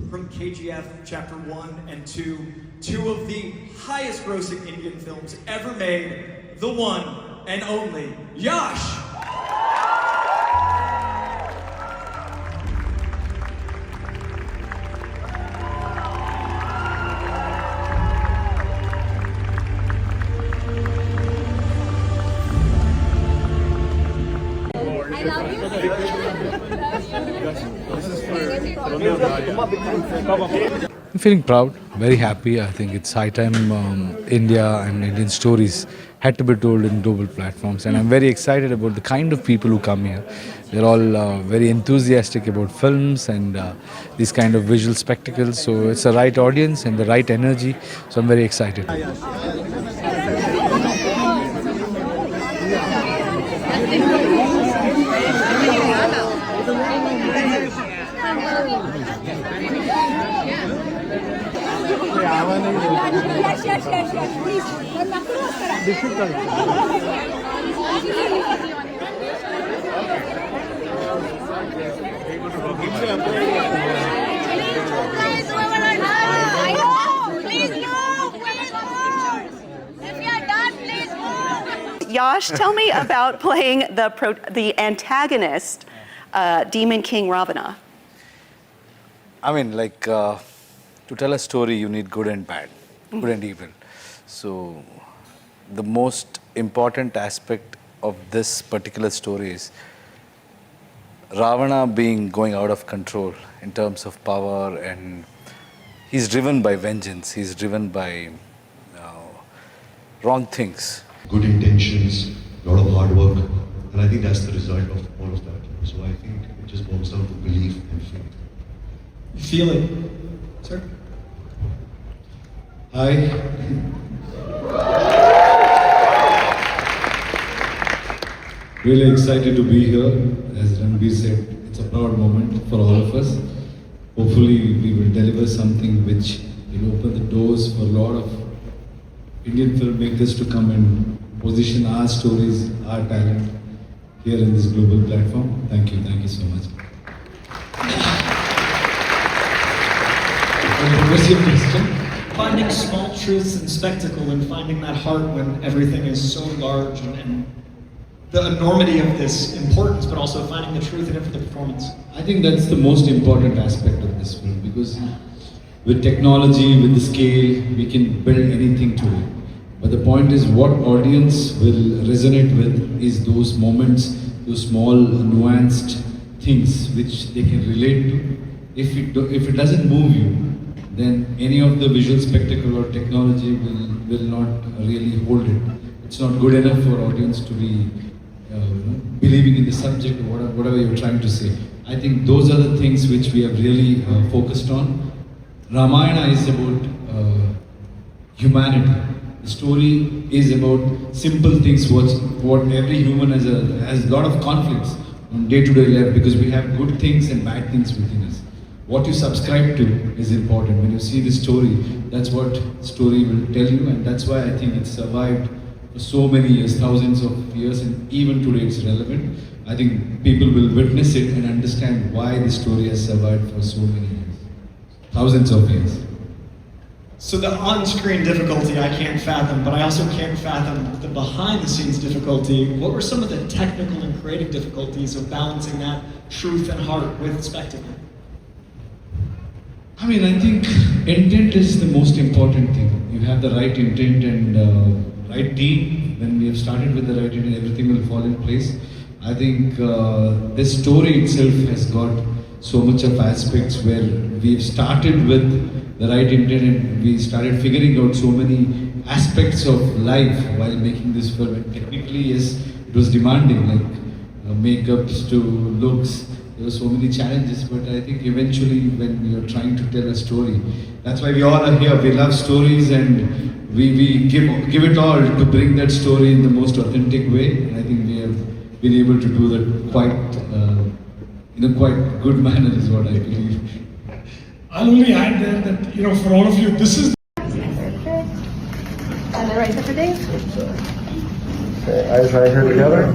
from KGF Chapter 1 and 2, two of the highest grossing Indian films ever made, the one and only Yash! I love you. I'm feeling proud, very happy. I think it's high time India and Indian stories had to be told in global platforms, and I'm very excited about the kind of people who come here. They're all very enthusiastic about films and these kind of visual spectacles, so it's the right audience and the right energy, so I'm very excited. Yash, tell me about playing the antagonist, Demon King Ravana. I mean, like, to tell a story, you need good and bad, good and evil. So, the most important aspect of this particular story is Ravana going out of control in terms of power, and he's driven by vengeance, he's driven by wrong things. Good intentions, a lot of hard work, and I think that's the result of all of that. So I think it just boils down to belief and faith. You feel it, sir? Hi. Really excited to be here. As Ranbir said, it's a proud moment for all of us. Hopefully we will deliver something which will open the doors for a lot of Indian filmmakers to come and position our stories, our talent here in this global platform. Thank you so much. What's your question? Finding small truths and spectacle, and finding that heart when everything is so large, and the enormity of this importance, but also finding the truth in it for the performance. I think that's the most important aspect of this film, because with technology, with the scale, we can build anything to it. But the point is, what audience will resonate with is those moments, those small, nuanced things which they can relate to. If it doesn't move you, then any of the visual spectacle or technology will not really hold it. It's not good enough for audience to be believing in the subject or whatever you're trying to say. I think those are the things which we have really focused on. Ramayana is about humanity. The story is about simple things, what every human has a lot of conflicts on day-to-day life, because we have good things and bad things within us. What you subscribe to is important. When you see the story, that's what story will tell you, and that's why I think it survived for so many years, thousands of years, and even today it's relevant. I think people will witness it and understand why the story has survived for so many years, thousands of years. So the on-screen difficulty I can't fathom, but I also can't fathom the behind-the-scenes difficulty. What were some of the technical and creative difficulties of balancing that truth and heart with spectacle? I mean, I think intent is the most important thing. You have the right intent and right team. When we have started with the right intent, everything will fall in place. I think this story itself has got so much of aspects where we've started with the right intent and we started figuring out so many aspects of life while making this film. And technically, yes, it was demanding, like makeups to looks. There were so many challenges, but I think eventually when you're trying to tell a story, that's why we all are here. We love stories, and we give it all to bring that story in the most authentic way. And I think we have been able to do that in a quite good manner, is what I believe. I'll only add there that, for all of you, this is... And the right for Dave. Okay, eyes right here together.